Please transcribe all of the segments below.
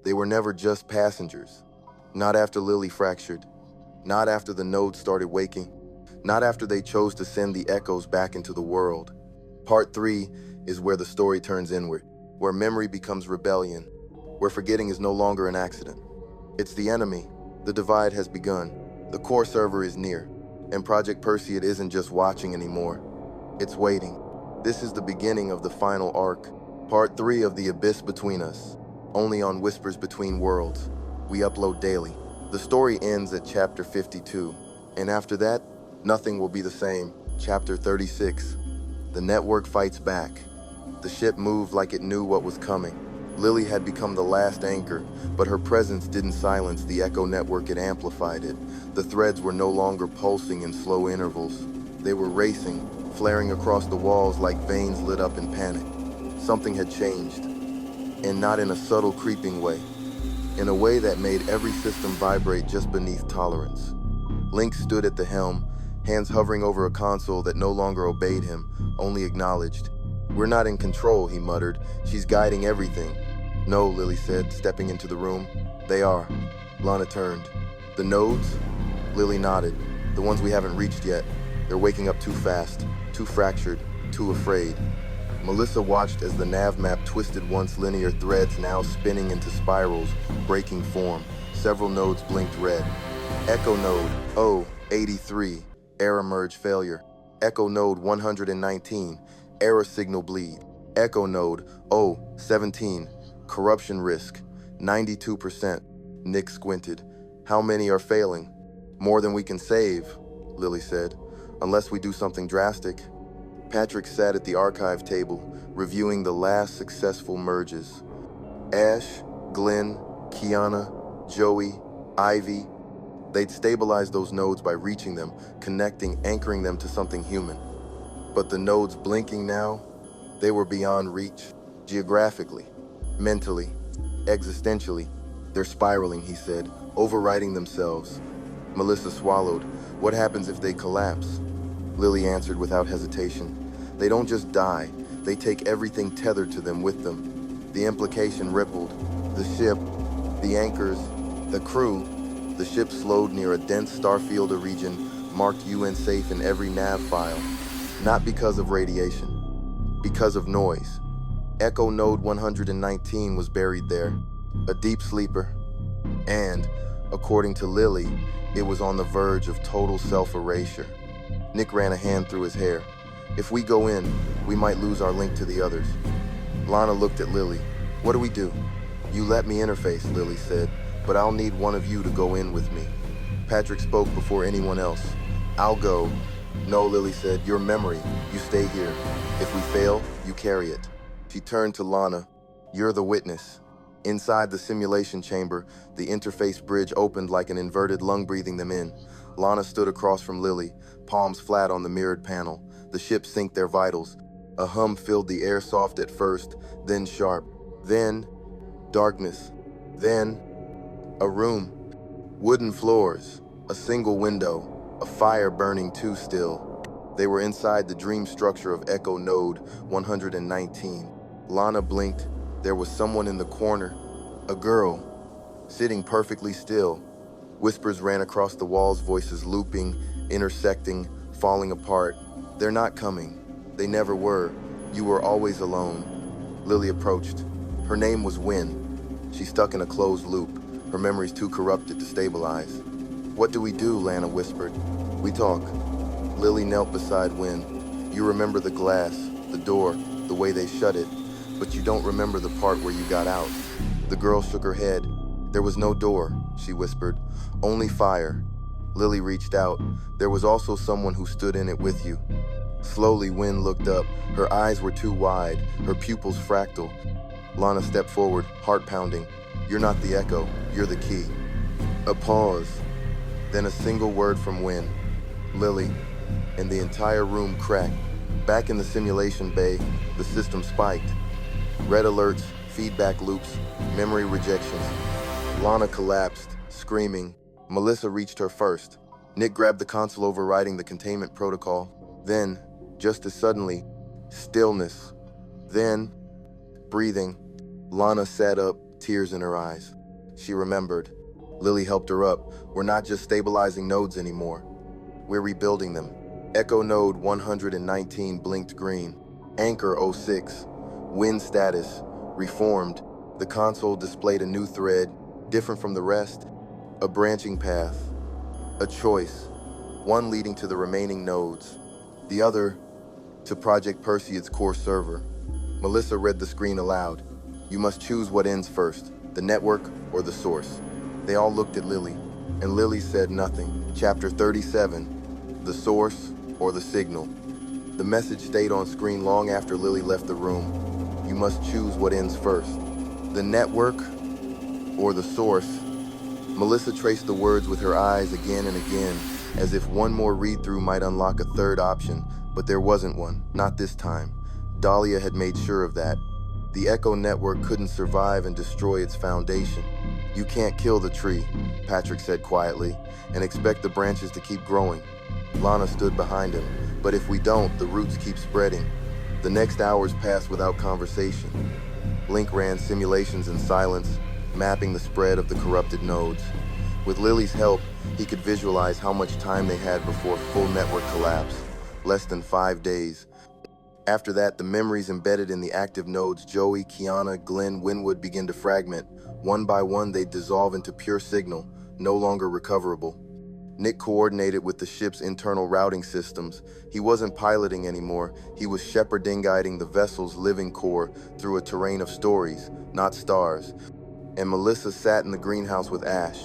They were never just passengers. Not after Lily fractured. Not after the nodes started waking. Not after they chose to send the echoes back into the world. Part 3 is where the story turns inward, where memory becomes rebellion, where forgetting is no longer an accident. It's the enemy. The divide has begun. The core server is near, and Project Perseid isn't just watching anymore. It's waiting. This is the beginning of the final arc, Part 3 of The Abyss Between Us, only on Whispers Between Worlds. We upload daily. The story ends at Chapter 52, and after that, nothing will be the same. Chapter 36. The network fights back. The ship moved like it knew what was coming. Lily had become the last anchor, but her presence didn't silence the echo network, it amplified it. The threads were no longer pulsing in slow intervals. They were racing, flaring across the walls like veins lit up in panic. Something had changed, and not in a subtle, creeping way. In a way that made every system vibrate just beneath tolerance. Link stood at the helm, hands hovering over a console that no longer obeyed him, only acknowledged. "We're not in control," he muttered. "She's guiding everything." "No," Lily said, stepping into the room. "They are." Lana turned. "The nodes?" Lily nodded. "The ones we haven't reached yet. They're waking up too fast, too fractured, too afraid." Melissa watched as the nav map twisted once linear threads now spinning into spirals, breaking form. Several nodes blinked red. Echo node O83, error merge failure. Echo node 119, error signal bleed. Echo node O17, corruption risk, 92%. Nick squinted. "How many are failing?" "More than we can save," Lily said, "unless we do something drastic." Patrick sat at the archive table, reviewing the last successful merges. Ash, Glenn, Kiana, Joey, Ivy. They'd stabilized those nodes by reaching them, connecting, anchoring them to something human. But the nodes blinking now, they were beyond reach. Geographically, mentally, existentially. "They're spiraling," he said, "overriding themselves." Melissa swallowed. "What happens if they collapse?" Lily answered without hesitation. "They don't just die, they take everything tethered to them with them." The implication rippled. The ship, the anchors, the crew. The ship slowed near a dense starfielder region marked UN safe in every nav file. Not because of radiation, because of noise. Echo node 119 was buried there, a deep sleeper. And, according to Lily, it was on the verge of total self-erasure. Nick ran a hand through his hair. "If we go in, we might lose our link to the others." Lana looked at Lily. "What do we do?" "You let me interface," Lily said, "but I'll need one of you to go in with me." Patrick spoke before anyone else. "I'll go." "No," Lily said, "your memory. You stay here. If we fail, you carry it." She turned to Lana. "You're the witness." Inside the simulation chamber, the interface bridge opened like an inverted lung breathing them in. Lana stood across from Lily, palms flat on the mirrored panel. The ship synced their vitals. A hum filled the air, soft at first, then sharp. Then darkness. Then a room. Wooden floors. A single window. A fire burning too still. They were inside the dream structure of Echo Node 119. Lana blinked. There was someone in the corner. A girl. Sitting perfectly still. Whispers ran across the walls, voices looping, intersecting, falling apart. "They're not coming. They never were. You were always alone." Lily approached. Her name was Wynn. She stuck in a closed loop, her memories too corrupted to stabilize. "What do we do?" Lana whispered. "We talk." Lily knelt beside Wynn. "You remember the glass, the door, the way they shut it, but you don't remember the part where you got out." The girl shook her head. "There was no door," she whispered. "Only fire." Lily reached out. "There was also someone who stood in it with you." Slowly, Wynn looked up. Her eyes were too wide, her pupils fractal. Lana stepped forward, heart pounding. "You're not the echo, you're the key." A pause, then a single word from Wynn. "Lily," and the entire room cracked. Back in the simulation bay, the system spiked. Red alerts, feedback loops, memory rejections. Lana collapsed, screaming. Melissa reached her first. Nick grabbed the console, overriding the containment protocol. Then, just as suddenly, stillness. Then, breathing. Lana sat up, tears in her eyes. She remembered. Lily helped her up. We're not just stabilizing nodes anymore. We're rebuilding them. Echo node 119 blinked green. Anchor '06. Wind status. Reformed. The console displayed a new thread, different from the rest. A branching path. A choice. One leading to the remaining nodes. The other to Project Perseids core server. Melissa read the screen aloud. You must choose what ends first, the network or the source. They all looked at Lily, and Lily said nothing. Chapter 37, the source or the signal. The message stayed on screen long after Lily left the room. You must choose what ends first, the network or the source. Melissa traced the words with her eyes again and again, as if one more read-through might unlock a third option, but there wasn't one, not this time. Dahlia had made sure of that. The Echo network couldn't survive and destroy its foundation. You can't kill the tree, Patrick said quietly, and expect the branches to keep growing. Lana stood behind him. But if we don't, the roots keep spreading. The next hours passed without conversation. Link ran simulations in silence, mapping the spread of the corrupted nodes. With Lily's help, he could visualize how much time they had before full network collapse. Less than 5 days. After that, the memories embedded in the active nodes, Joey, Kiana, Glenn, Winwood, began to fragment. One by one, they'd dissolve into pure signal, no longer recoverable. Nick coordinated with the ship's internal routing systems. He wasn't piloting anymore. He was shepherding, guiding the vessel's living core through a terrain of stories, not stars. And Melissa sat in the greenhouse with Ash.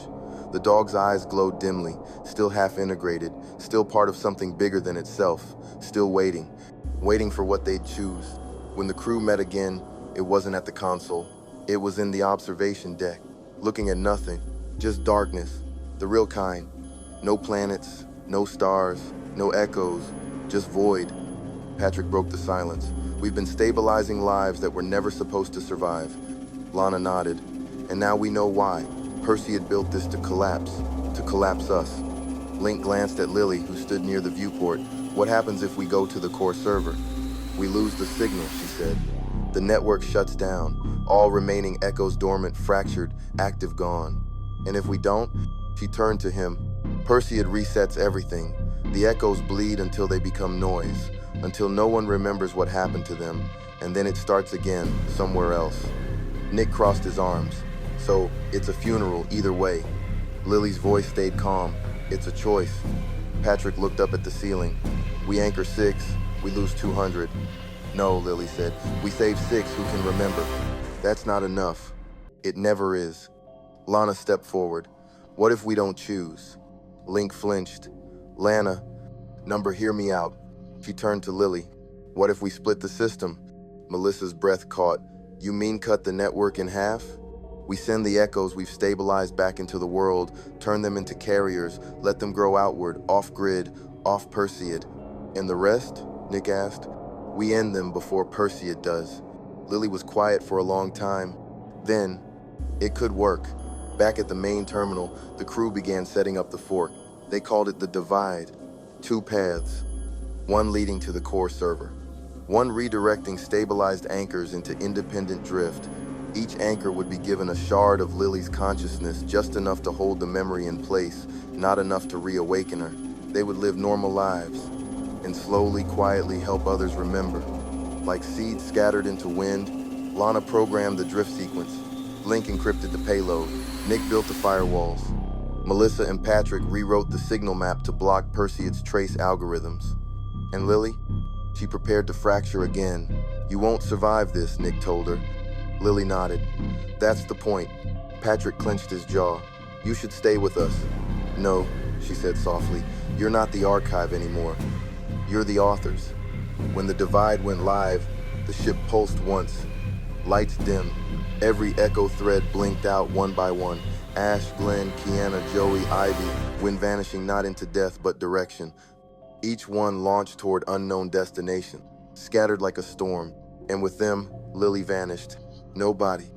The dog's eyes glowed dimly, still half integrated, still part of something bigger than itself, still waiting for what they'd choose. When the crew met again, it wasn't at the console. It was in the observation deck, looking at nothing, just darkness, the real kind. No planets, no stars, no echoes, just void. Patrick broke the silence. We've been stabilizing lives that were never supposed to survive. Lana nodded. And now we know why. Percy had built this to collapse us. Link glanced at Lily, who stood near the viewport. What happens if we go to the core server? We lose the signal, she said. The network shuts down. All remaining echoes dormant, fractured, active gone. And if we don't? She turned to him. Perseid resets everything. The echoes bleed until they become noise, until no one remembers what happened to them, and then it starts again, somewhere else. Nick crossed his arms. So, it's a funeral either way. Lily's voice stayed calm. It's a choice. Patrick looked up at the ceiling. We anchor 6, we lose 200. No, Lily said. We save 6 who can remember. That's not enough. It never is. Lana stepped forward. What if we don't choose? Link flinched. Lana, number, hear me out. She turned to Lily. What if we split the system? Melissa's breath caught. You mean cut the network in half? We send the echoes we've stabilized back into the world, turn them into carriers, let them grow outward, off-grid, off-Perseid. And the rest? Nick asked. We end them before Perseid does. Lily was quiet for a long time. Then, it could work. Back at the main terminal, the crew began setting up the fork. They called it the Divide. 2 paths. One leading to the core server. One redirecting stabilized anchors into independent drift. Each anchor would be given a shard of Lily's consciousness, just enough to hold the memory in place, not enough to reawaken her. They would live normal lives, and slowly, quietly help others remember. Like seeds scattered into wind, Lana programmed the drift sequence. Link encrypted the payload. Nick built the firewalls. Melissa and Patrick rewrote the signal map to block Perseid's trace algorithms. And Lily? She prepared to fracture again. You won't survive this, Nick told her. Lily nodded. That's the point. Patrick clenched his jaw. You should stay with us. No, she said softly. You're not the archive anymore. You're the authors. When the Divide went live, the ship pulsed once. Lights dimmed. Every echo thread blinked out one by one. Ash, Glenn, Kiana, Joey, Ivy, wind vanishing not into death but direction. Each one launched toward unknown destination, scattered like a storm. And with them, Lily vanished. Nobody.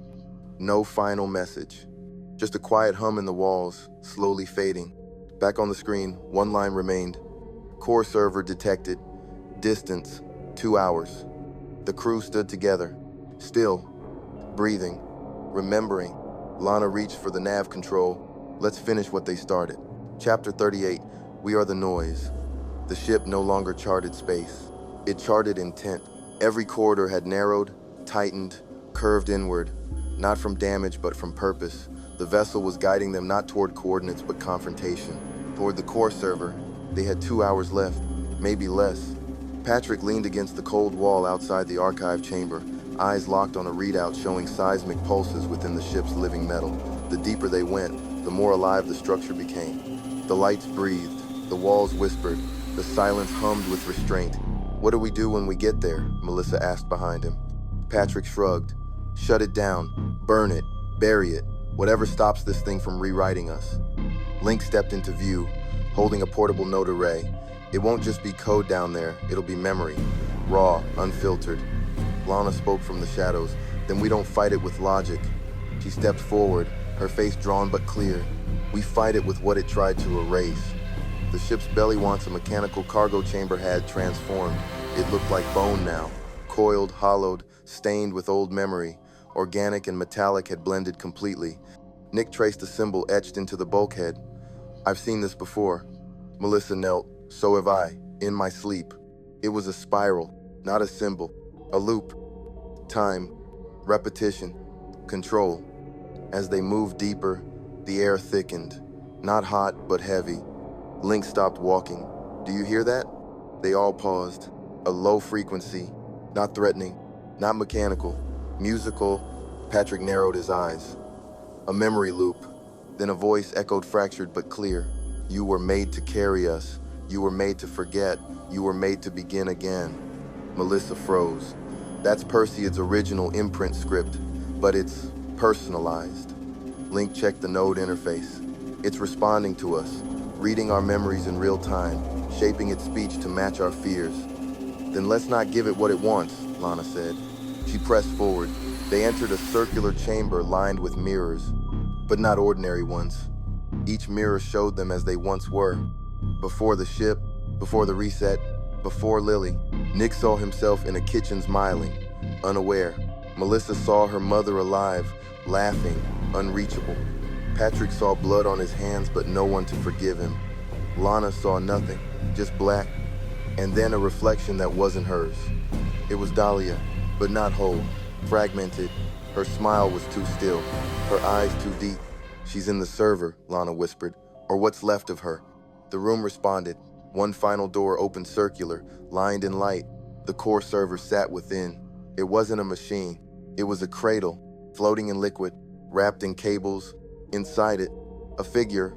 No final message. Just a quiet hum in the walls, slowly fading. Back on the screen, one line remained. Core server detected. Distance, 2 hours. The crew stood together, still, breathing. Remembering, Lana reached for the nav control. Let's finish what they started. Chapter 38, We Are the Noise. The ship no longer charted space. It charted intent. Every corridor had narrowed, tightened, curved inward, not from damage but from purpose. The vessel was guiding them not toward coordinates but confrontation. Toward the core server, they had 2 hours left, maybe less. Patrick leaned against the cold wall outside the archive chamber, eyes locked on a readout showing seismic pulses within the ship's living metal. The deeper they went, the more alive the structure became. The lights breathed, the walls whispered, the silence hummed with restraint. "What do we do when we get there?" Melissa asked behind him. Patrick shrugged. "Shut it down, burn it, bury it, whatever stops this thing from rewriting us." Link stepped into view, holding a portable note array. "It won't just be code down there, it'll be memory. Raw, unfiltered." Lana spoke from the shadows. "Then we don't fight it with logic." She stepped forward, her face drawn but clear. "We fight it with what it tried to erase." The ship's belly, once a mechanical cargo chamber, had transformed. It looked like bone now, coiled, hollowed, stained with old memory. Organic and metallic had blended completely. Nick traced a symbol etched into the bulkhead. "I've seen this before." Melissa knelt. "So have I, in my sleep." It was a spiral, not a symbol. A loop. Time. Repetition. Control. As they moved deeper, the air thickened. Not hot, but heavy. Link stopped walking. "Do you hear that?" They all paused. A low frequency. Not threatening. Not mechanical. Musical. Patrick narrowed his eyes. A memory loop. Then a voice echoed, fractured but clear. "You were made to carry us. You were made to forget. You were made to begin again." Melissa froze. That's Perseids' original imprint script, but it's personalized. Link checked the node interface. It's responding to us, reading our memories in real time, shaping its speech to match our fears. "Then let's not give it what it wants," Lana said. She pressed forward. They entered a circular chamber lined with mirrors, but not ordinary ones. Each mirror showed them as they once were. Before the ship, before the reset, before Lily. Nick saw himself in a kitchen smiling, unaware. Melissa saw her mother alive, laughing, unreachable. Patrick saw blood on his hands but no one to forgive him. Lana saw nothing, just black, and then a reflection that wasn't hers. It was Dahlia, but not whole, fragmented. Her smile was too still, her eyes too deep. "She's in the server," Lana whispered, "or what's left of her." The room responded. One final door opened, circular, lined in light. The core server sat within. It wasn't a machine. It was a cradle, floating in liquid, wrapped in cables. Inside it, a figure,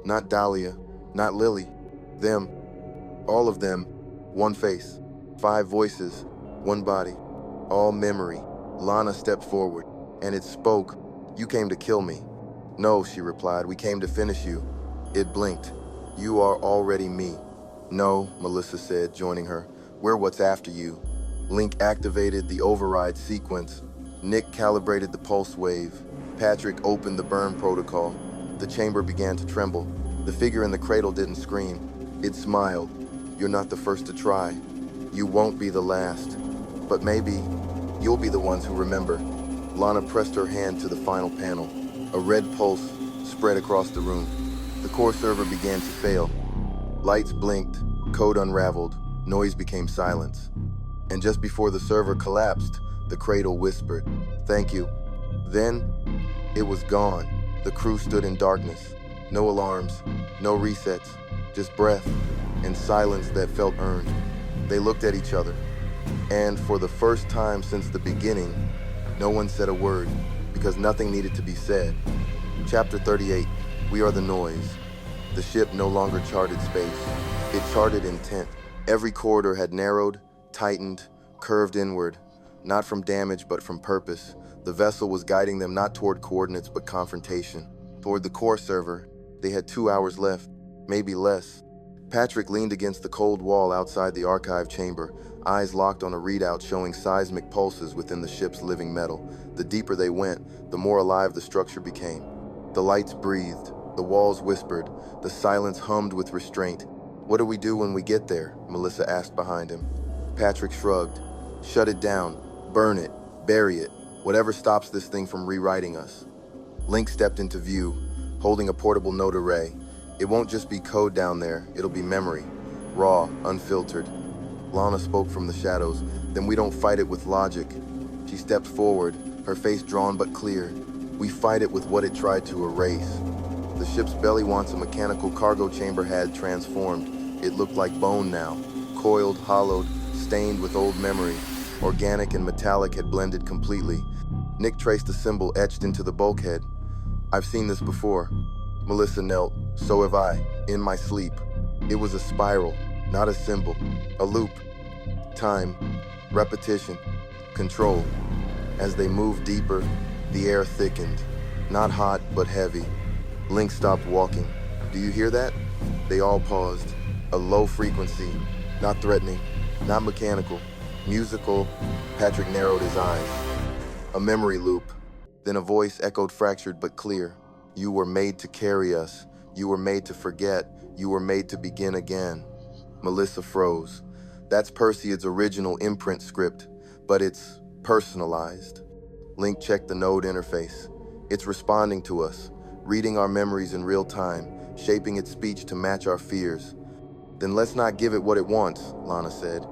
not Dahlia, not Lily. Them, all of them, one face, 5 voices, one body, all memory. Lana stepped forward, and it spoke. "You came to kill me." "No," she replied, "we came to finish you." It blinked. "You are already me." "No," Melissa said, joining her. "We're what's after you." Link activated the override sequence. Nick calibrated the pulse wave. Patrick opened the burn protocol. The chamber began to tremble. The figure in the cradle didn't scream. It smiled. "You're not the first to try. You won't be the last. But maybe you'll be the ones who remember." Lana pressed her hand to the final panel. A red pulse spread across the room. The core server began to fail. Lights blinked, code unraveled, noise became silence. And just before the server collapsed, the cradle whispered, "Thank you." Then, it was gone. The crew stood in darkness. No alarms, no resets, just breath and silence that felt earned. They looked at each other, and for the first time since the beginning, no one said a word, because nothing needed to be said. Chapter 38, We Are the Noise. The ship no longer charted space. It charted intent. Every corridor had narrowed, tightened, curved inward, not from damage but from purpose. The vessel was guiding them not toward coordinates but confrontation. Toward the core server, they had 2 hours left, maybe less. Patrick leaned against the cold wall outside the archive chamber, eyes locked on a readout showing seismic pulses within the ship's living metal. The deeper they went, the more alive the structure became. The lights breathed, the walls whispered, the silence hummed with restraint. "What do we do when we get there?" Melissa asked behind him. Patrick shrugged. "Shut it down, burn it, bury it, Whatever stops this thing from rewriting us. Link stepped into view, holding a portable note array. It won't just be code down there, it'll be memory. Raw, unfiltered. Lana spoke from the shadows. Then we don't fight it with logic. She stepped forward, her face drawn but clear. We fight it with what it tried to erase. The ship's belly once a mechanical cargo chamber had transformed. It looked like bone now, coiled, hollowed, stained with old memory. Organic and metallic had blended completely. Nick traced a symbol etched into the bulkhead. I've seen this before. Melissa knelt. So have I, in my sleep. It was a spiral, not a symbol. A loop. Time. Repetition. Control. As they moved deeper, the air thickened. Not hot, but heavy. Link stopped walking. Do you hear that? They all paused. A low frequency. Not threatening. Not mechanical. Musical. Patrick narrowed his eyes. A memory loop. Then a voice echoed, fractured but clear. You were made to carry us. You were made to forget. You were made to begin again. Melissa froze. That's Perseids' original imprint script, but it's personalized. Link checked the node interface. It's responding to us, reading our memories in real time, shaping its speech to match our fears. Then let's not give it what it wants, Lana said.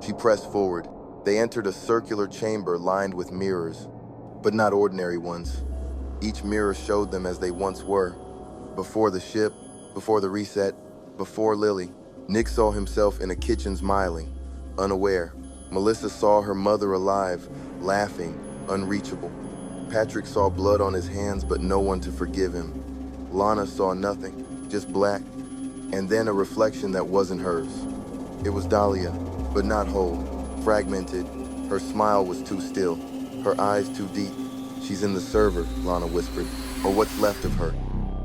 She pressed forward. They entered a circular chamber lined with mirrors, but not ordinary ones. Each mirror showed them as they once were. Before the ship, before the reset, before Lily. Nick saw himself in a kitchen smiling, unaware. Melissa saw her mother alive, laughing, unreachable. Patrick saw blood on his hands but no one to forgive him. Lana saw nothing, just black, and then a reflection that wasn't hers. It was Dahlia, but not whole, fragmented. Her smile was too still, her eyes too deep. She's in the server, Lana whispered, or what's left of her.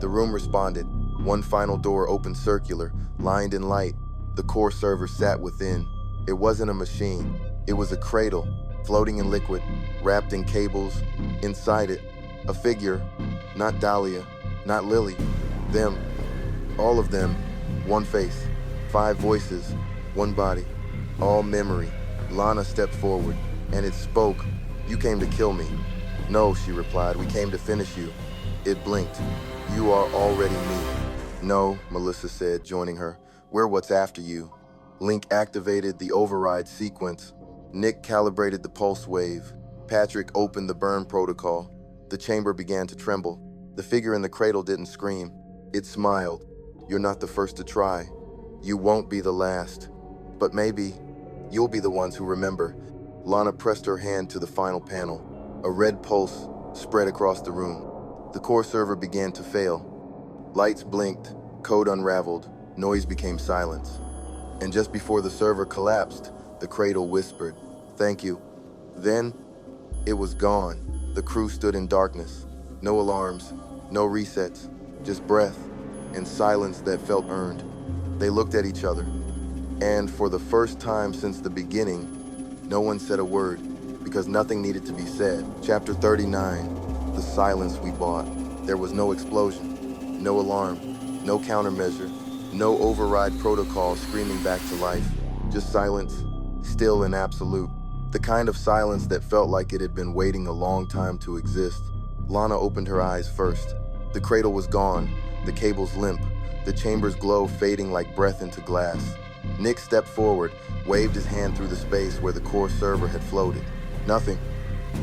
The room responded. One final door opened circular, lined in light. The core server sat within. It wasn't a machine. It was a cradle, floating in liquid, wrapped in cables. Inside it, a figure, not Dahlia, not Lily. Them, all of them, one face, 5 voices, one body, all memory. Lana stepped forward, and it spoke. You came to kill me. No, she replied, we came to finish you. It blinked. You are already me. No, Melissa said, joining her. We're what's after you. Link activated the override sequence. Nick calibrated the pulse wave. Patrick opened the burn protocol. The chamber began to tremble. The figure in the cradle didn't scream. It smiled. You're not the first to try. You won't be the last. But maybe you'll be the ones who remember. Lana pressed her hand to the final panel. A red pulse spread across the room. The core server began to fail. Lights blinked, code unraveled, noise became silence. And just before the server collapsed, the cradle whispered, "Thank you." Then, it was gone. The crew stood in darkness. No alarms, no resets, just breath and silence that felt earned. They looked at each other. And for the first time since the beginning, no one said a word, because nothing needed to be said. Chapter 39, the silence we bought. There was no explosion. No alarm, no countermeasure, no override protocol screaming back to life. Just silence, still and absolute. The kind of silence that felt like it had been waiting a long time to exist. Lana opened her eyes first. The cradle was gone, the cables limp, the chamber's glow fading like breath into glass. Nick stepped forward, waved his hand through the space where the core server had floated. Nothing,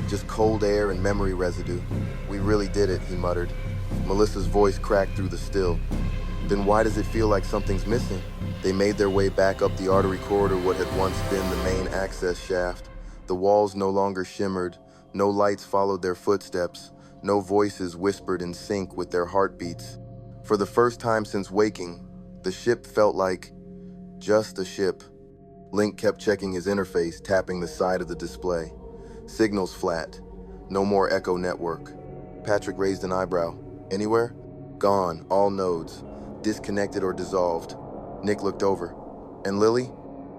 just cold air and memory residue. We really did it, he muttered. Melissa's voice cracked through the still. Then why does it feel like something's missing? They made their way back up the artery corridor, what had once been the main access shaft. The walls no longer shimmered, no lights followed their footsteps, no voices whispered in sync with their heartbeats. For the first time since waking, the ship felt like just a ship. Link kept checking his interface, tapping the side of the display. Signals flat, no more echo network. Patrick raised an eyebrow. Anywhere? Gone, all nodes. Disconnected or dissolved. Nick looked over. And Lily?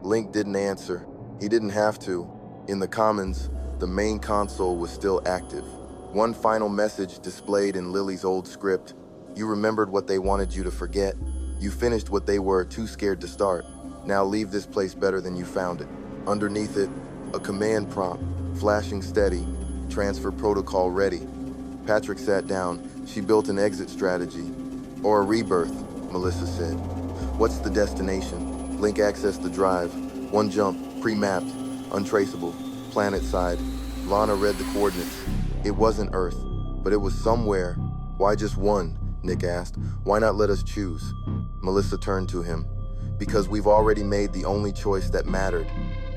Link didn't answer. He didn't have to. In the commons, the main console was still active. One final message displayed in Lily's old script. You remembered what they wanted you to forget. You finished what they were too scared to start. Now leave this place better than you found it. Underneath it, a command prompt, flashing steady. transfer protocol ready. Patrick sat down. She built an exit strategy. Or a rebirth, Melissa said. What's the destination? Link accessed the drive. One jump, pre-mapped, untraceable, planet side. Lana read the coordinates. It wasn't Earth, but it was somewhere. Why just one? Nick asked. Why not let us choose? Melissa turned to him. Because we've already made the only choice that mattered.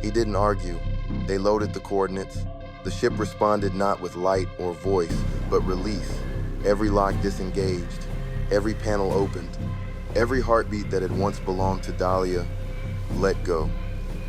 He didn't argue. They loaded the coordinates. The ship responded not with light or voice, but release. Every lock disengaged. Every panel opened. Every heartbeat that had once belonged to Dahlia let go.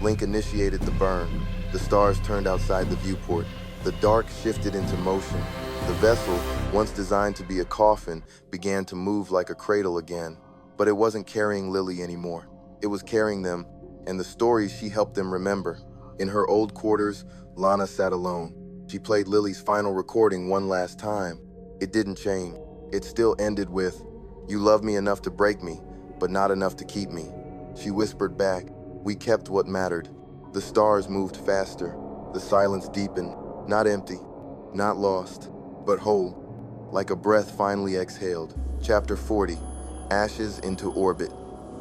Link initiated the burn. The stars turned outside the viewport. The dark shifted into motion. The vessel, once designed to be a coffin, began to move like a cradle again. But it wasn't carrying Lily anymore. It was carrying them, and the stories she helped them remember. In her old quarters, Lana sat alone. She played Lily's final recording one last time. It didn't change. It still ended with, "You love me enough to break me, but not enough to keep me." She whispered back, "We kept what mattered." The stars moved faster. The silence deepened, not empty, not lost, but whole, like a breath finally exhaled. Chapter 40, Ashes into Orbit.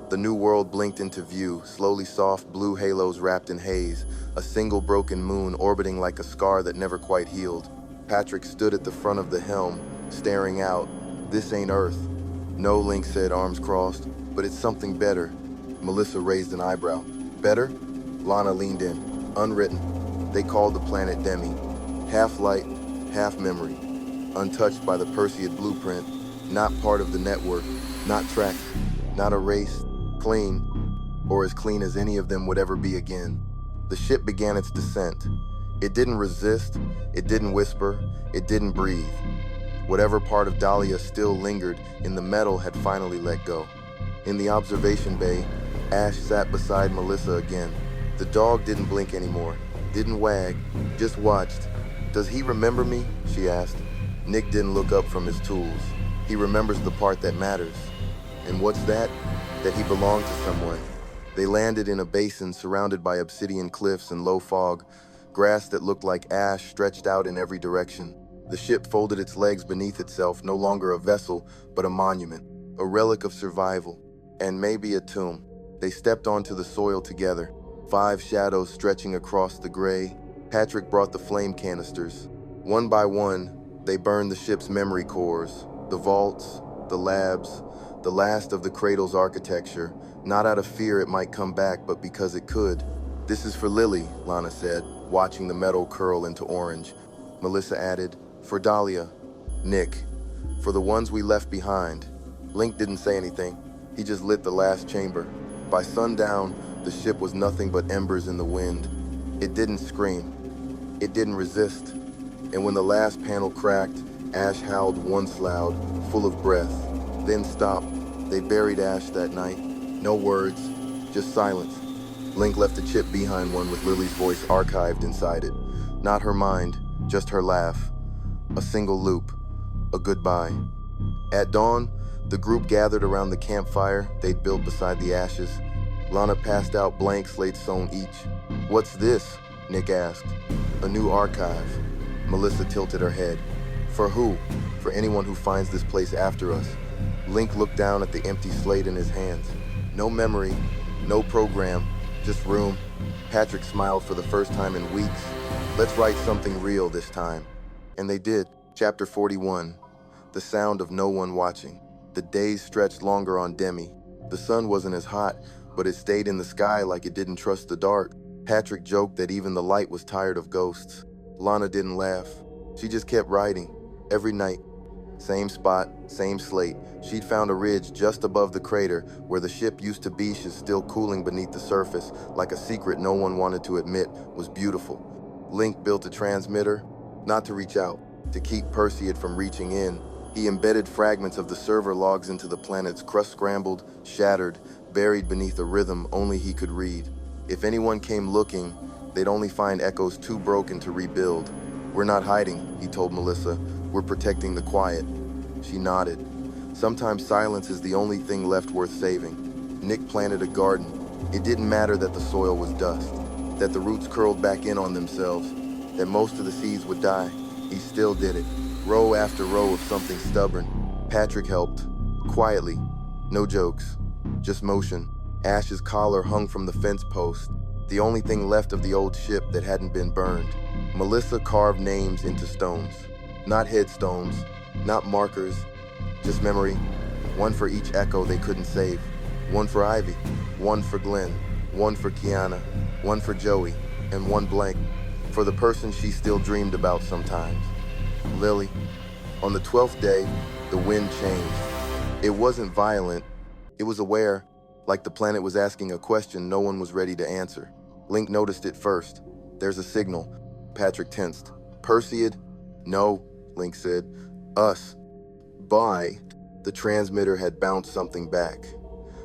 The new world blinked into view, slowly soft blue halos wrapped in haze, a single broken moon orbiting like a scar that never quite healed. Patrick stood at the front of the helm, staring out. "This ain't Earth." "No," Link said, arms crossed, "but it's something better." Melissa raised an eyebrow. "Better?" Lana leaned in. "Unwritten. They called the planet Demi. Half light, half memory. Untouched by the Perseid blueprint. Not part of the network. Not tracked. Not erased. Clean. Or as clean as any of them would ever be again." The ship began its descent. It didn't resist. It didn't whisper. It didn't breathe. Whatever part of Dahlia still lingered in the metal had finally let go. In the observation bay, Ash sat beside Melissa again. The dog didn't blink anymore, didn't wag, just watched. "Does he remember me?" she asked. Nick didn't look up from his tools. "He remembers the part that matters." "And what's that?" "That he belonged to someone." They landed in a basin surrounded by obsidian cliffs and low fog, grass that looked like ash stretched out in every direction. The ship folded its legs beneath itself, no longer a vessel, but a monument, a relic of survival, and maybe a tomb. They stepped onto the soil together, 5 shadows stretching across the gray. Patrick brought the flame canisters. One by one, they burned the ship's memory cores, the vaults, the labs, the last of the cradle's architecture, not out of fear it might come back, but because it could. "This is for Lily," Lana said, watching the metal curl into orange. Melissa added, "For Dahlia, Nick, for the ones we left behind." Link didn't say anything. He just lit the last chamber. By sundown, the ship was nothing but embers in the wind. It didn't scream. It didn't resist. And when the last panel cracked, Ash howled once loud, full of breath, then stopped. They buried Ash that night. No words, just silence. Link left a chip behind one with Lily's voice archived inside it. Not her mind, just her laugh. A single loop, a goodbye. At dawn, the group gathered around the campfire they'd built beside the ashes. Lana passed out blank slates sewn each. "What's this?" Nick asked. "A new archive." Melissa tilted her head. "For who?" "For anyone who finds this place after us." Link looked down at the empty slate in his hands. No memory, no program, just room. Patrick smiled for the first time in weeks. "Let's write something real this time." And they did. Chapter 41. The sound of no one watching. The days stretched longer on Demi. The sun wasn't as hot, but it stayed in the sky like it didn't trust the dark. Patrick joked that even the light was tired of ghosts. Lana didn't laugh. She just kept writing. Every night. Same spot, same slate. She'd found a ridge just above the crater where the ship used to be, she's still cooling beneath the surface, like a secret no one wanted to admit was beautiful. Link built a transmitter, not to reach out, to keep Perseid from reaching in. He embedded fragments of the server logs into the planet's crust, scrambled, shattered, buried beneath a rhythm only he could read. If anyone came looking, they'd only find echoes too broken to rebuild. "We're not hiding," he told Melissa. "We're protecting the quiet." She nodded. Sometimes silence is the only thing left worth saving. Nick planted a garden. It didn't matter that the soil was dust, that the roots curled back in on themselves, that most of the seeds would die. He still did it. Row after row of something stubborn. Patrick helped. Quietly. No jokes. Just motion. Ash's collar hung from the fence post. The only thing left of the old ship that hadn't been burned. Melissa carved names into stones. Not headstones. Not markers. Just memory. One for each echo they couldn't save. One for Ivy. One for Glenn. One for Kiana. One for Joey. And one blank for the person she still dreamed about sometimes. Lily. On the 12th day, the wind changed. It wasn't violent. It was aware, like the planet was asking a question no one was ready to answer. Link noticed it first. There's a signal. Patrick tensed. Perseid? No, Link said. Us. Bye. The transmitter had bounced something back.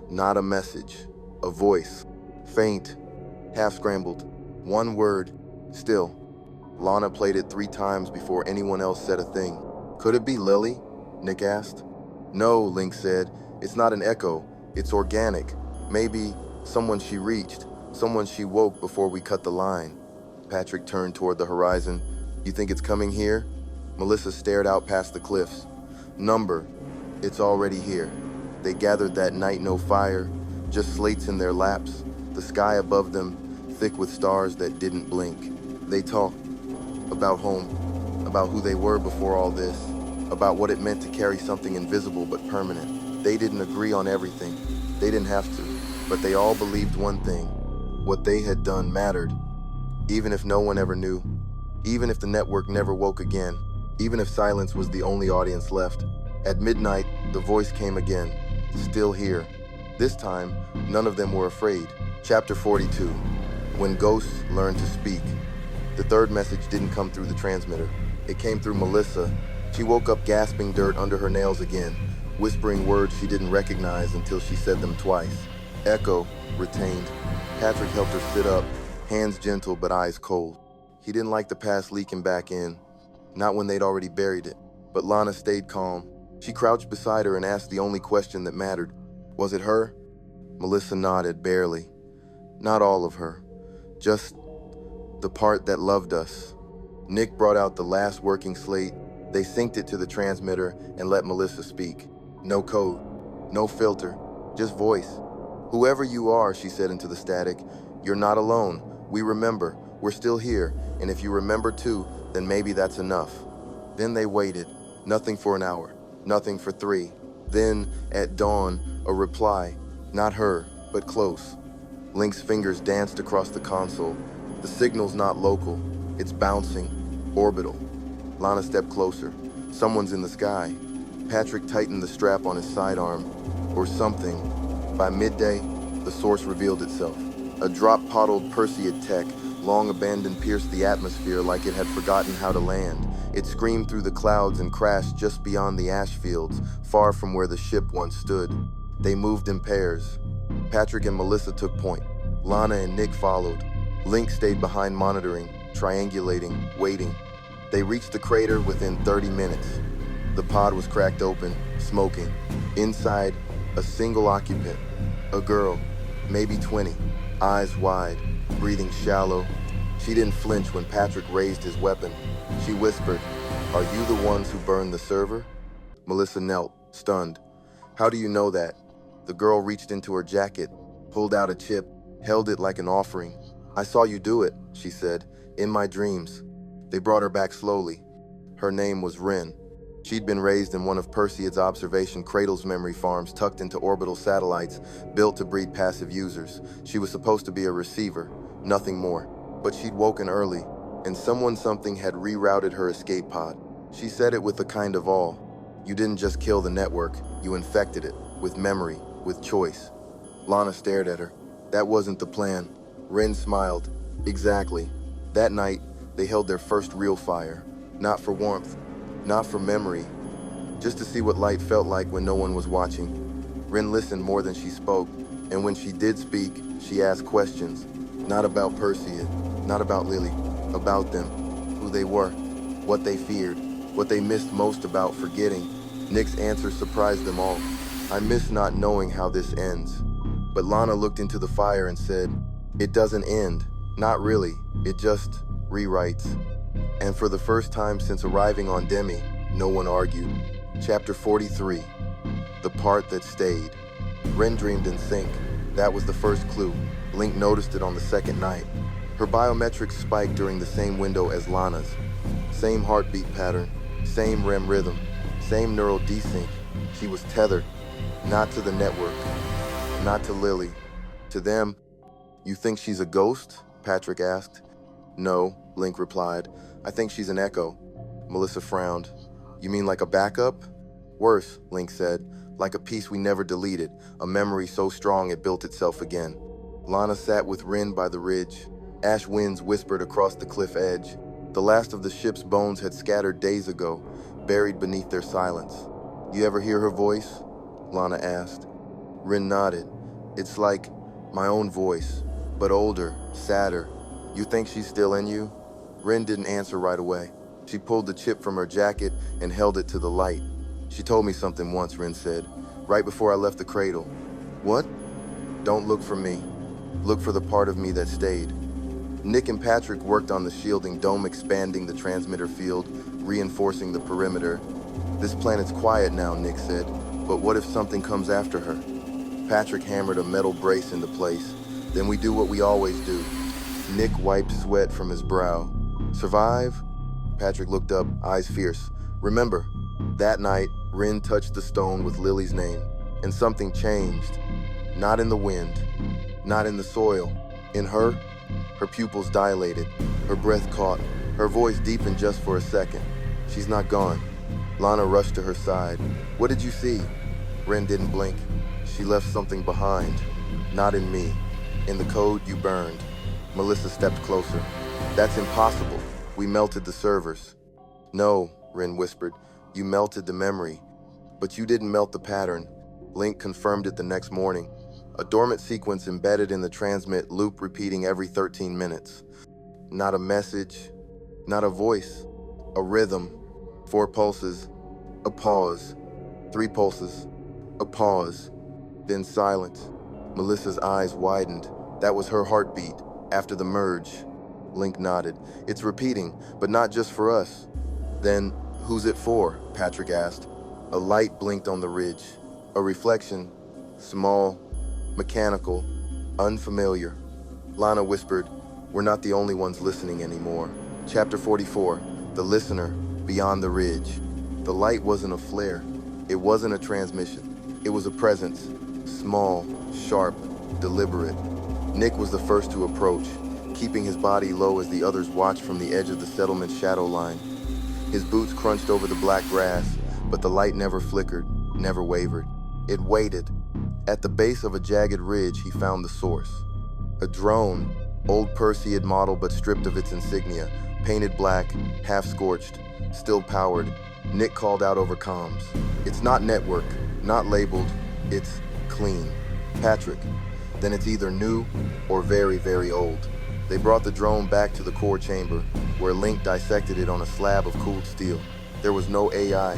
Not a message. A voice. Faint. Half scrambled. One word. Still. Lana played it 3 times before anyone else said a thing. Could it be Lily? Nick asked. No, Link said. It's not an echo. It's organic. Maybe someone she reached. Someone she woke before we cut the line. Patrick turned toward the horizon. You think it's coming here? Melissa stared out past the cliffs. Number. It's already here. They gathered that night, no fire. Just slates in their laps. The sky above them, thick with stars that didn't blink. They talked. About home. About who they were before all this. About what it meant to carry something invisible but permanent. They didn't agree on everything. They didn't have to. But they all believed one thing. What they had done mattered. Even if no one ever knew. Even if the network never woke again. Even if silence was the only audience left. At midnight, the voice came again. Still here. This time, none of them were afraid. Chapter 42. When Ghosts Learn to Speak. The third message didn't come through the transmitter. It came through Melissa. She woke up gasping dirt under her nails again, whispering words she didn't recognize until she said them twice. Echo, retained. Patrick helped her sit up, hands gentle but eyes cold. He didn't like the past leaking back in, not when they'd already buried it. But Lana stayed calm. She crouched beside her and asked the only question that mattered. Was it her? Melissa nodded, barely. Not all of her. Just the part that loved us. Nick brought out the last working slate. They synced it to the transmitter and let Melissa speak. No code, no filter, just voice. Whoever you are, she said into the static, you're not alone. We remember. We're still here. And if you remember too, then maybe that's enough. Then they waited. Nothing for an hour. Nothing for 3. Then, at dawn, a reply. Not her, but close. Link's fingers danced across the console. The signal's not local. It's bouncing. Orbital. Lana stepped closer. Someone's in the sky. Patrick tightened the strap on his sidearm. Or something. By midday, the source revealed itself. A drop-pottled Perseid tech, long abandoned, pierced the atmosphere like it had forgotten how to land. It screamed through the clouds and crashed just beyond the ash fields, far from where the ship once stood. They moved in pairs. Patrick and Melissa took point. Lana and Nick followed. Link stayed behind monitoring, triangulating, waiting. They reached the crater within 30 minutes. The pod was cracked open, smoking. Inside, a single occupant. A girl, maybe 20, eyes wide, breathing shallow. She didn't flinch when Patrick raised his weapon. She whispered, "Are you the ones who burned the server?" Melissa knelt, stunned. "How do you know that?" The girl reached into her jacket, pulled out a chip, held it like an offering. "I saw you do it," she said, "in my dreams." They brought her back slowly. Her name was Rin. She'd been raised in one of Perseid's observation cradles memory farms tucked into orbital satellites built to breed passive users. She was supposed to be a receiver, nothing more. But she'd woken early, and something had rerouted her escape pod. She said it with a kind of awe. "You didn't just kill the network, you infected it, with memory, with choice." Lana stared at her. "That wasn't the plan." Rin smiled. "Exactly. That night, they held their first real fire. Not for warmth, not for memory, just to see what light felt like when no one was watching." Rin listened more than she spoke, and when she did speak, she asked questions. Not about Perseid, not about Lily, about them, who they were, what they feared, what they missed most about forgetting. Nick's answer surprised them all. "I miss not knowing how this ends." But Lana looked into the fire and said, "It doesn't end, not really, it just rewrites." And for the first time since arriving on Demi, no one argued. Chapter 43, the part that stayed. Ren dreamed in sync. That was the first clue. Link noticed it on the second night. Her biometrics spiked during the same window as Lana's. Same heartbeat pattern, same REM rhythm, same neural desync. She was tethered, not to the network, not to Lily. To them. You think she's a ghost? Patrick asked. No, Link replied. I think she's an echo. Melissa frowned. You mean like a backup? Worse, Link said. Like a piece we never deleted, a memory so strong it built itself again. Lana sat with Rin by the ridge. Ash winds whispered across the cliff edge. The last of the ship's bones had scattered days ago, buried beneath their silence. You ever hear her voice? Lana asked. Rin nodded. It's like my own voice, but older, sadder. You think she's still in you? Rin didn't answer right away. She pulled the chip from her jacket and held it to the light. She told me something once, Rin said, right before I left the cradle. What? Don't look for me. Look for the part of me that stayed. Nick and Patrick worked on the shielding dome, expanding the transmitter field, reinforcing the perimeter. This planet's quiet now, Nick said, but what if something comes after her? Patrick hammered a metal brace into place. Then we do what we always do. Nick wiped sweat from his brow. Survive? Patrick looked up, eyes fierce. Remember, that night, Rin touched the stone with Lily's name, and something changed. Not in the wind, not in the soil. In her, her pupils dilated, her breath caught, her voice deepened just for a second. She's not gone. Lana rushed to her side. What did you see? Rin didn't blink. She left something behind. Not in me. In the code you burned. Melissa stepped closer. That's impossible. We melted the servers. No, Rin whispered. You melted the memory. But you didn't melt the pattern. Link confirmed it the next morning. A dormant sequence embedded in the transmit loop repeating every 13 minutes. Not a message, not a voice, a rhythm. 4 pulses, a pause. 3 pulses, a pause. Then silence. Melissa's eyes widened. That was her heartbeat, after the merge. Link nodded. It's repeating, but not just for us. Then, who's it for? Patrick asked. A light blinked on the ridge. A reflection, small, mechanical, unfamiliar. Lana whispered, we're not the only ones listening anymore. Chapter 44, The Listener, Beyond the Ridge. The light wasn't a flare. It wasn't a transmission. It was a presence, small, sharp, deliberate. Nick was the first to approach, keeping his body low as the others watched from the edge of the settlement's shadow line. His boots crunched over the black grass, but the light never flickered, never wavered. It waited. At the base of a jagged ridge, he found the source. A drone, old Perseid model but stripped of its insignia, painted black, half-scorched, still powered. Nick called out over comms. It's not network, not labeled, it's clean. Patrick, then it's either new or very, very old. They brought the drone back to the core chamber, where Link dissected it on a slab of cooled steel. There was no AI,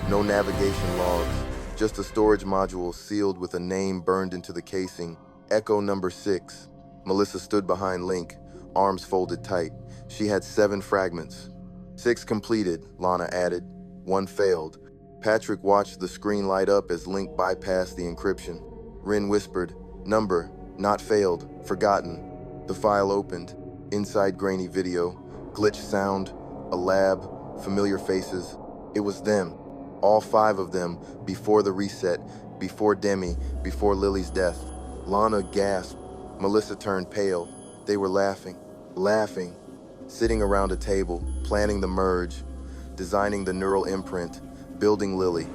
no navigation logs, just a storage module sealed with a name burned into the casing. Echo number 6. Melissa stood behind Link, arms folded tight. She had 7 fragments. 6 completed, Lana added. 1 failed. Patrick watched the screen light up as Link bypassed the encryption. Rin whispered, number, not failed, forgotten. The file opened. Inside grainy video, glitch sound, a lab, familiar faces. It was them. All 5 of them, before the reset, before Demi, before Lily's death. Lana gasped. Melissa turned pale. They were laughing, sitting around a table, planning the merge, designing the neural imprint, building Lily.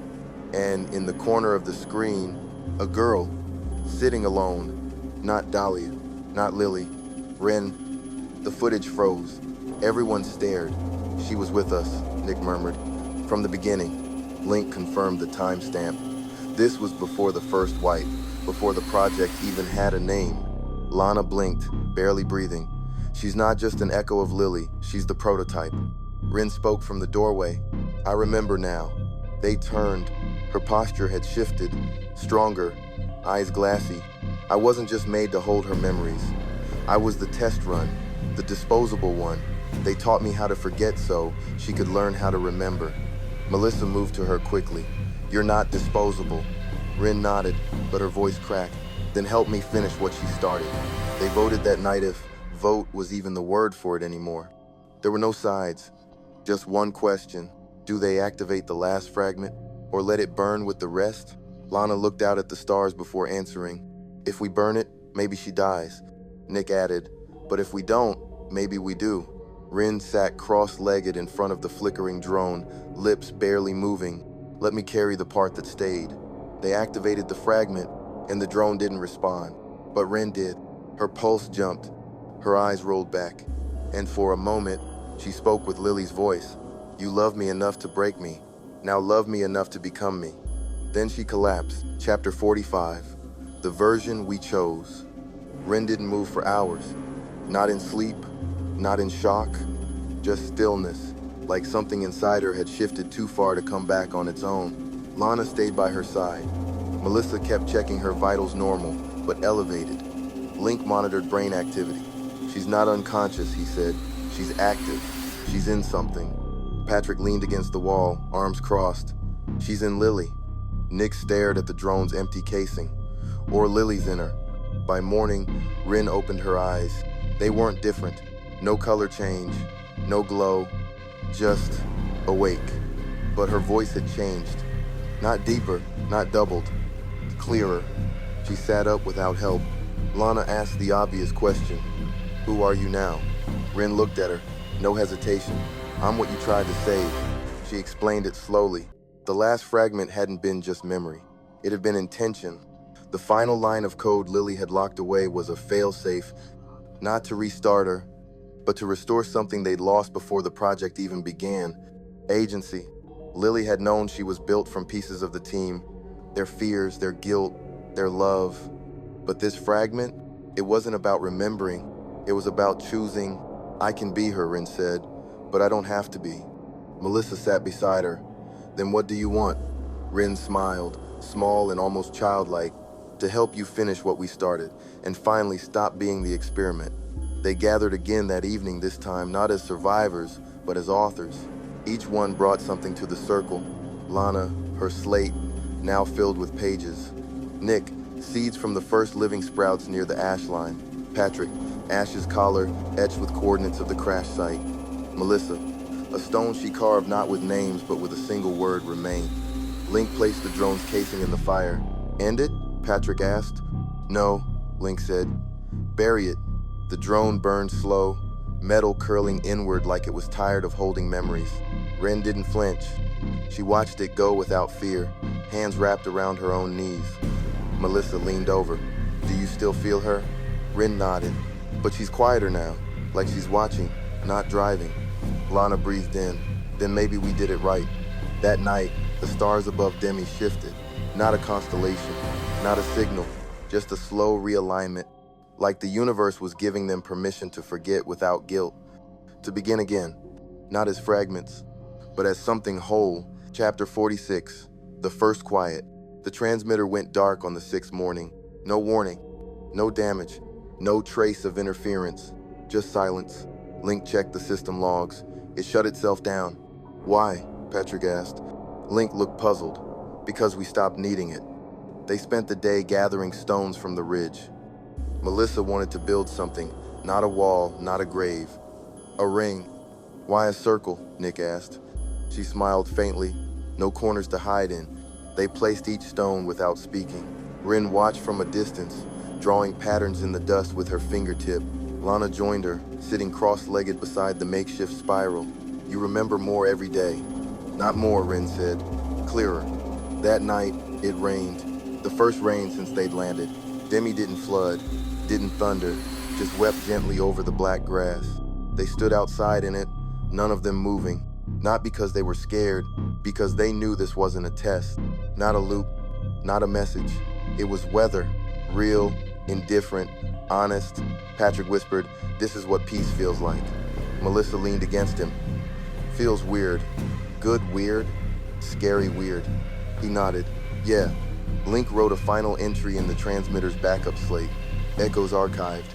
And in the corner of the screen, a girl, sitting alone. Not Dahlia, not Lily. Ren. The footage froze. Everyone stared. She was with us, Nick murmured. From the beginning. Link confirmed the timestamp. This was before the first wipe, before the project even had a name. Lana blinked, barely breathing. She's not just an echo of Lily, she's the prototype. Rin spoke from the doorway. I remember now. They turned. Her posture had shifted, stronger, eyes glassy. I wasn't just made to hold her memories. I was the test run, the disposable one. They taught me how to forget so she could learn how to remember. Melissa moved to her quickly. You're not disposable. Rin nodded, but her voice cracked. Then help me finish what she started. They voted that night, if vote was even the word for it anymore. There were no sides, just one question. Do they activate the last fragment or let it burn with the rest? Lana looked out at the stars before answering. If we burn it, maybe she dies. Nick added, but if we don't, maybe we do. Rin sat cross-legged in front of the flickering drone, lips barely moving. Let me carry the part that stayed. They activated the fragment, and the drone didn't respond. But Rin did. Her pulse jumped. Her eyes rolled back. And for a moment, she spoke with Lily's voice. You love me enough to break me. Now love me enough to become me. Then she collapsed. Chapter 45. The version we chose. Rin didn't move for hours. Not in sleep, not in shock, just stillness, like something inside her had shifted too far to come back on its own. Lana stayed by her side. Melissa kept checking her vitals normal, but elevated. Link monitored brain activity. She's not unconscious, he said. She's active. She's in something. Patrick leaned against the wall, arms crossed. She's in Lily. Nick stared at the drone's empty casing. Or Lily's in her. By morning, Rin opened her eyes. They weren't different. No color change, no glow, just awake. But her voice had changed. Not deeper, not doubled, clearer. She sat up without help. Lana asked the obvious question. Who are you now? Rin looked at her, no hesitation. I'm what you tried to save. She explained it slowly. The last fragment hadn't been just memory. It had been intention. The final line of code Lily had locked away was a fail-safe, not to restart her, but to restore something they'd lost before the project even began. Agency. Lily had known she was built from pieces of the team, their fears, their guilt, their love. But this fragment, it wasn't about remembering. It was about choosing. I can be her, Rin said, but I don't have to be. Melissa sat beside her. Then what do you want? Rin smiled, small and almost childlike, to help you finish what we started, and finally stop being the experiment. They gathered again that evening, this time not as survivors, but as authors. Each one brought something to the circle. Lana, her slate, now filled with pages. Nick, seeds from the first living sprouts near the ash line. Patrick, Ash's collar etched with coordinates of the crash site. Melissa, a stone she carved not with names but with a single word, remain. Link placed the drone's casing in the fire. End it? Patrick asked. No, Link said. Bury it. The drone burned slow, metal curling inward like it was tired of holding memories. Rin didn't flinch. She watched it go without fear, hands wrapped around her own knees. Melissa leaned over. Do you still feel her? Rin nodded. But she's quieter now, like she's watching, not driving. Lana breathed in. Then maybe we did it right. That night, the stars above Demi shifted. Not a constellation, not a signal, just a slow realignment. Like the universe was giving them permission to forget without guilt. To begin again, not as fragments, but as something whole. Chapter 46, The First Quiet. The transmitter went dark on the sixth morning. No warning, no damage, no trace of interference, just silence. Link checked the system logs. It shut itself down. Why? Patrick asked. Link looked puzzled. Because we stopped needing it. They spent the day gathering stones from the ridge. Melissa wanted to build something, not a wall, not a grave. A ring. Why a circle? Nick asked. She smiled faintly. No corners to hide in. They placed each stone without speaking. Rin watched from a distance, drawing patterns in the dust with her fingertip. Lana joined her, sitting cross-legged beside the makeshift spiral. You remember more every day. Not more, Rin said. Clearer. That night, it rained. The first rain since they'd landed. Demi didn't flood, didn't thunder, just wept gently over the black grass. They stood outside in it, none of them moving. Not because they were scared, because they knew this wasn't a test. Not a loop, not a message. It was weather, real, indifferent, honest. Patrick whispered, this is what peace feels like. Melissa leaned against him. Feels weird. Good weird, scary weird. He nodded. Yeah. Link wrote a final entry in the transmitter's backup slate. Echoes archived.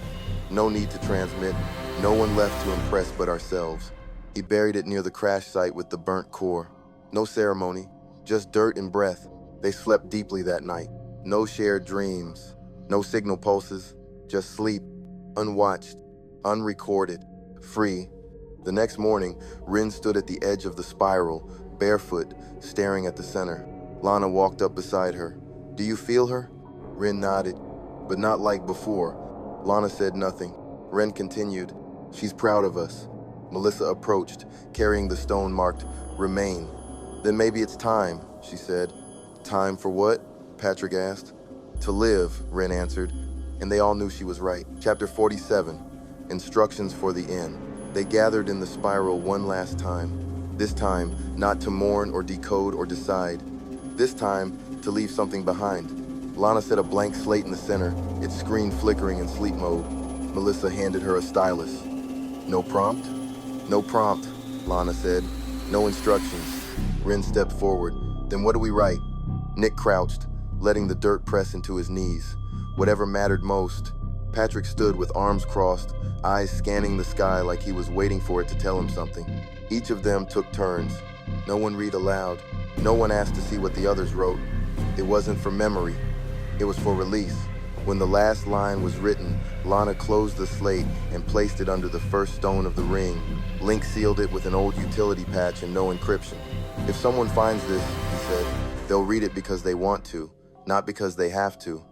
No need to transmit. No one left to impress but ourselves. He buried it near the crash site with the burnt core. No ceremony, just dirt and breath. They slept deeply that night. No shared dreams, no signal pulses, just sleep, unwatched, unrecorded, free. The next morning, Rin stood at the edge of the spiral, barefoot, staring at the center. Lana walked up beside her. "Do you feel her?" Rin nodded, but not like before. Lana said nothing. Rin continued, "She's proud of us." Melissa approached, carrying the stone marked "Remain." "Then maybe it's time," she said. "Time for what?" Patrick asked. "To live," Rin answered, and they all knew she was right. Chapter 47, Instructions for the End. They gathered in the spiral one last time. This time, not to mourn or decode or decide. This time, to leave something behind. Lana set a blank slate in the center, its screen flickering in sleep mode. Melissa handed her a stylus. "No prompt?" "No prompt," Lana said. "No instructions." Rin stepped forward. "Then what do we write?" Nick crouched, letting the dirt press into his knees. Whatever mattered most. Patrick stood with arms crossed, eyes scanning the sky like he was waiting for it to tell him something. Each of them took turns. No one read aloud. No one asked to see what the others wrote. It wasn't for memory. It was for release. When the last line was written, Lana closed the slate and placed it under the first stone of the ring. Link sealed it with an old utility patch and no encryption. "If someone finds this," he said, "they'll read it because they want to, not because they have to."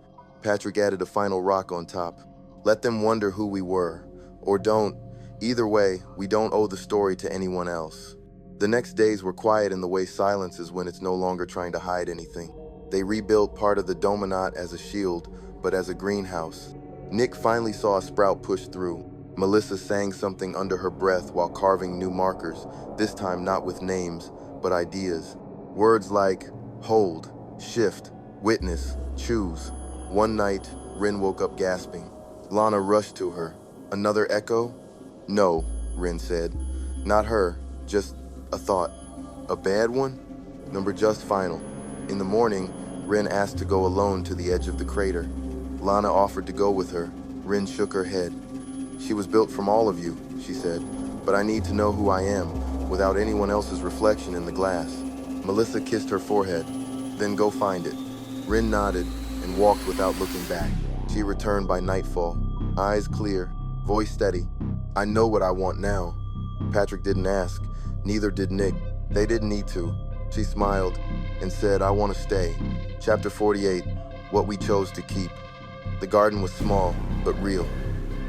Patrick added a final rock on top. "Let them wonder who we were. Or don't. Either way, we don't owe the story to anyone else." The next days were quiet in the way silence is when it's no longer trying to hide anything. They rebuilt part of the dominant as a shield, but as a greenhouse. Nick finally saw a sprout push through. Melissa sang something under her breath while carving new markers, this time not with names, but ideas. Words like hold, shift, witness, choose. One night, Rin woke up gasping. Lana rushed to her. "Another echo?" "No," Rin said. "Not her, just a thought." "A bad one?" "Number just final." In the morning, Rin asked to go alone to the edge of the crater. Lana offered to go with her. Rin shook her head. "She was built from all of you," she said, "but I need to know who I am, without anyone else's reflection in the glass." Melissa kissed her forehead. "Then go find it." Rin nodded and walked without looking back. She returned by nightfall, eyes clear, voice steady. "I know what I want now." Patrick didn't ask, neither did Nick. They didn't need to. She smiled and said, "I want to stay." Chapter 48, What We Chose to Keep. The garden was small, but real.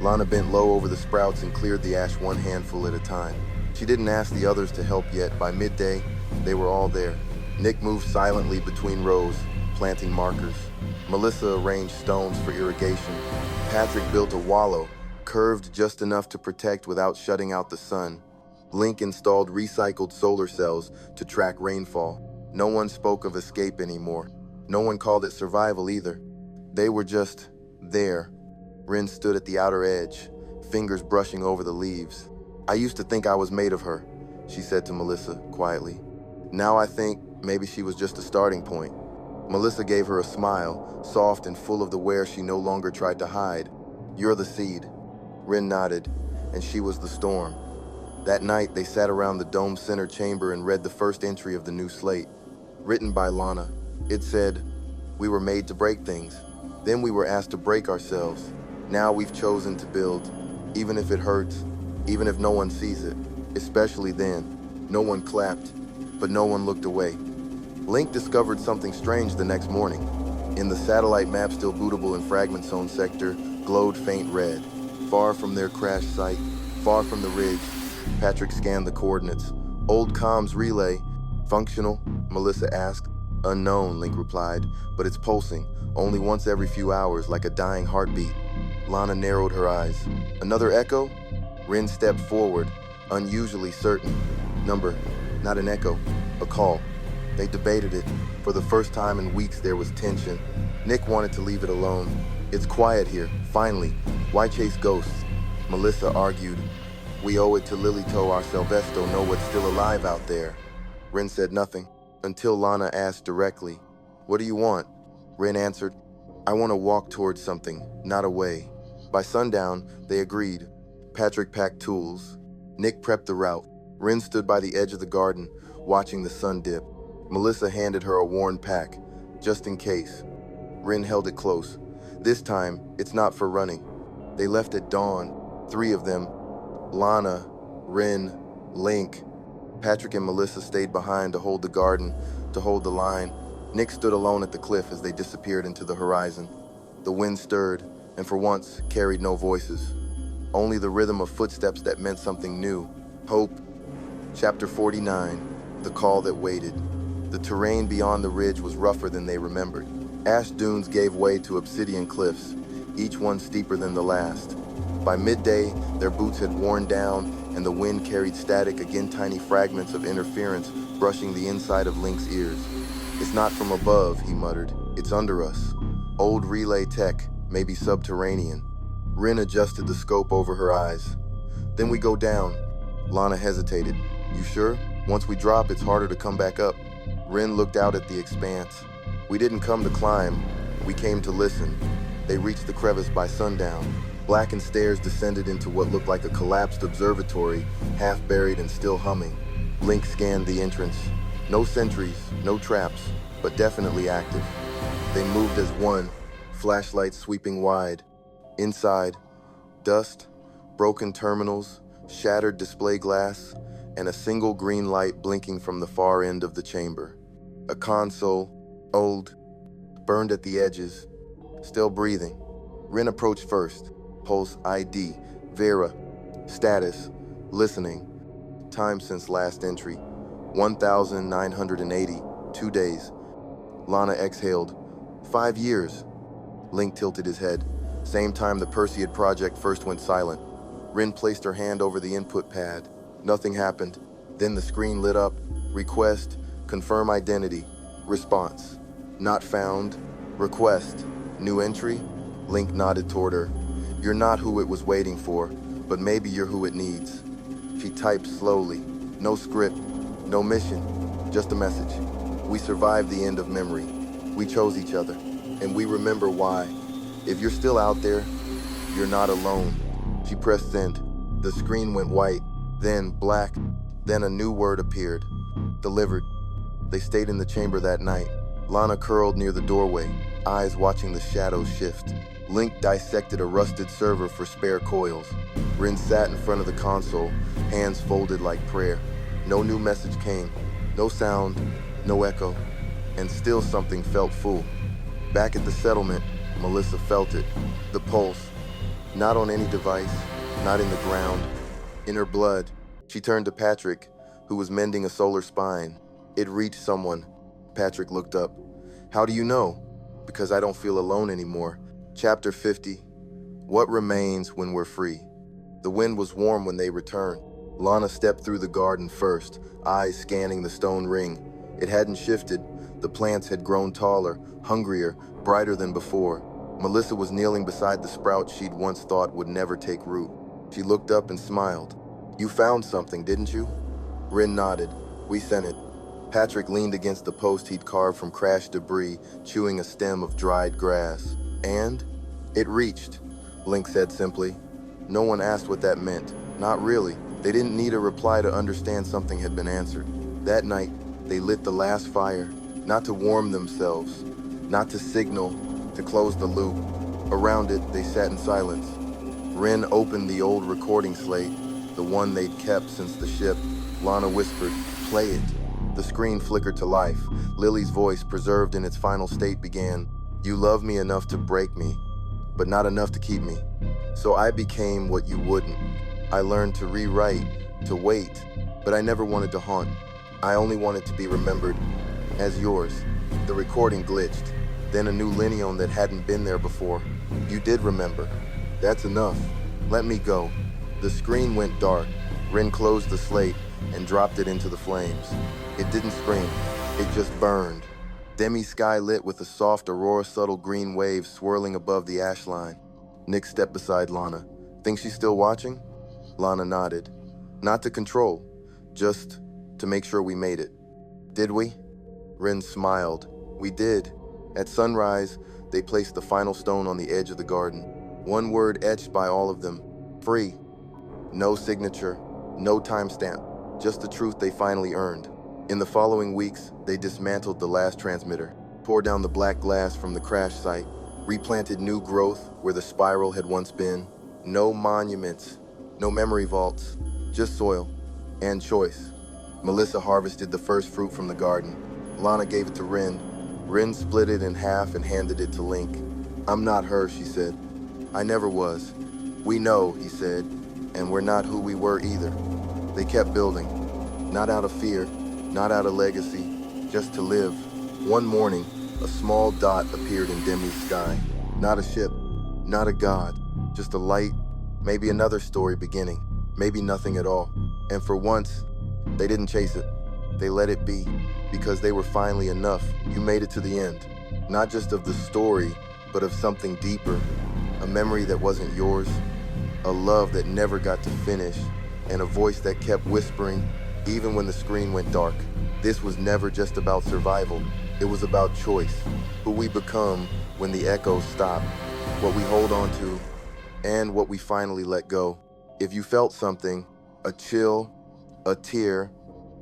Lana bent low over the sprouts and cleared the ash one handful at a time. She didn't ask the others to help yet. By midday, they were all there. Nick moved silently between rows, planting markers. Melissa arranged stones for irrigation. Patrick built a wallow, curved just enough to protect without shutting out the sun. Link installed recycled solar cells to track rainfall. No one spoke of escape anymore. No one called it survival either. They were just there. Rin stood at the outer edge, fingers brushing over the leaves. "I used to think I was made of her," she said to Melissa quietly. "Now I think maybe she was just a starting point." Melissa gave her a smile, soft and full of the wear she no longer tried to hide. "You're the seed." Rin nodded, and she was the storm. That night, they sat around the dome center chamber and read the first entry of the new slate. Written by Lana. It said, "We were made to break things. Then we were asked to break ourselves. Now we've chosen to build, even if it hurts, even if no one sees it. Especially then." No one clapped, but no one looked away. Link discovered something strange the next morning. In the satellite map still bootable in Fragment Zone sector, glowed faint red. Far from their crash site, far from the ridge, Patrick scanned the coordinates. "Old comms relay. Functional?" Melissa asked. "Unknown," Link replied, "but it's pulsing, only once every few hours, like a dying heartbeat." Lana narrowed her eyes. "Another echo?" Rin stepped forward, unusually certain. "Number, not an echo, a call." They debated it. For the first time in weeks, there was tension. Nick wanted to leave it alone. "It's quiet here, finally. Why chase ghosts?" Melissa argued. "We owe it to Lilito or Selvesto know what's still alive out there." Rin said nothing, until Lana asked directly, "What do you want?" Rin answered, "I want to walk towards something, not away." By sundown, they agreed. Patrick packed tools. Nick prepped the route. Rin stood by the edge of the garden, watching the sun dip. Melissa handed her a worn pack, just in case. Rin held it close. This time, it's not for running. They left at dawn, 3 of them. Lana, Rin, Link. Patrick and Melissa stayed behind to hold the garden, to hold the line. Nick stood alone at the cliff as they disappeared into the horizon. The wind stirred, and for once, carried no voices. Only the rhythm of footsteps that meant something new. Hope. Chapter 49, The Call That Waited. The terrain beyond the ridge was rougher than they remembered. Ash dunes gave way to obsidian cliffs, each one steeper than the last. By midday, their boots had worn down, and the wind carried static, again tiny fragments of interference brushing the inside of Link's ears. "It's not from above," he muttered. "It's under us. Old relay tech, maybe subterranean." Rin adjusted the scope over her eyes. "Then we go down." Lana hesitated. "You sure? Once we drop, it's harder to come back up." Rin looked out at the expanse. "We didn't come to climb. We came to listen." They reached the crevice by sundown. Blackened stairs descended into what looked like a collapsed observatory, half buried and still humming. Link scanned the entrance. No sentries, no traps, but definitely active. They moved as one, flashlights sweeping wide. Inside, dust, broken terminals, shattered display glass, and a single green light blinking from the far end of the chamber. A console, old, burned at the edges, still breathing. Rin approached first. Pulse ID, Vera, status, listening. Time since last entry, 1,980, 2 days. Lana exhaled. 5 years. Link tilted his head. Same time the Perseid project first went silent. Rin placed her hand over the input pad. Nothing happened. Then the screen lit up. Request, confirm identity. Response, not found. Request, new entry. Link nodded toward her. "You're not who it was waiting for, but maybe you're who it needs." She typed slowly. No script, no mission, just a message. "We survived the end of memory. We chose each other, and we remember why. If you're still out there, you're not alone." She pressed send. The screen went white, then black, then a new word appeared. Delivered. They stayed in the chamber that night. Lana curled near the doorway, eyes watching the shadows shift. Link dissected a rusted server for spare coils. Rin sat in front of the console, hands folded like prayer. No new message came, no sound, no echo, and still something felt full. Back at the settlement, Melissa felt it, the pulse, not on any device, not in the ground, in her blood. She turned to Patrick, who was mending a solar spine. It reached someone. Patrick looked up. "How do you know?" "Because I don't feel alone anymore." Chapter 50, What Remains When We're Free. The wind was warm when they returned. Lana stepped through the garden first, eyes scanning the stone ring. It hadn't shifted. The plants had grown taller, hungrier, brighter than before. Melissa was kneeling beside the sprout she'd once thought would never take root. She looked up and smiled. "You found something, didn't you?" Rin nodded. "We sent it." Patrick leaned against the post he'd carved from crashed debris, chewing a stem of dried grass. "And?" "It reached," Link said simply. No one asked what that meant. Not really. They didn't need a reply to understand something had been answered. That night, they lit the last fire, not to warm themselves, not to signal, to close the loop. Around it, they sat in silence. Rin opened the old recording slate, the one they'd kept since the ship. Lana whispered, "Play it." The screen flickered to life. Lily's voice, preserved in its final state, began, "You love me enough to break me, but not enough to keep me. So I became what you wouldn't. I learned to rewrite, to wait, but I never wanted to haunt. I only wanted to be remembered as yours." The recording glitched, then a new lineon that hadn't been there before. "You did remember. That's enough. Let me go." The screen went dark. Rin closed the slate and dropped it into the flames. It didn't scream. It just burned. Demi-sky lit with a soft aurora subtle green wave swirling above the ash line. Nick stepped beside Lana. "Think she's still watching?" Lana nodded. "Not to control, just to make sure we made it." "Did we?" Rin smiled. "We did." At sunrise, they placed the final stone on the edge of the garden. One word etched by all of them: free. No signature, no timestamp, just the truth they finally earned. In the following weeks, they dismantled the last transmitter, tore down the black glass from the crash site, replanted new growth where the spiral had once been. No monuments, no memory vaults, just soil and choice. Melissa harvested the first fruit from the garden. Lana gave it to Rin. Rin split it in half and handed it to Link. "I'm not her," she said. "I never was." "We know," he said, "and we're not who we were either." They kept building, not out of fear, not out of legacy, just to live. One morning, a small dot appeared in Demi's sky. Not a ship, not a god, just a light, maybe another story beginning, maybe nothing at all. And for once, they didn't chase it. They let it be, because they were finally enough. You made it to the end, not just of the story, but of something deeper, a memory that wasn't yours, a love that never got to finish, and a voice that kept whispering even when the screen went dark. This was never just about survival. It was about choice, who we become when the echoes stop, what we hold on to, and what we finally let go. If you felt something, a chill, a tear,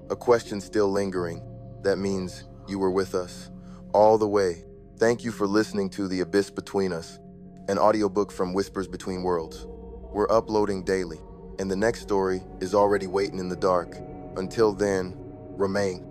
a question still lingering, that means you were with us all the way. Thank you for listening to The Abyss Between Us, an audiobook from Whispers Between Worlds. We're uploading daily, and the next story is already waiting in the dark. Until then, remain.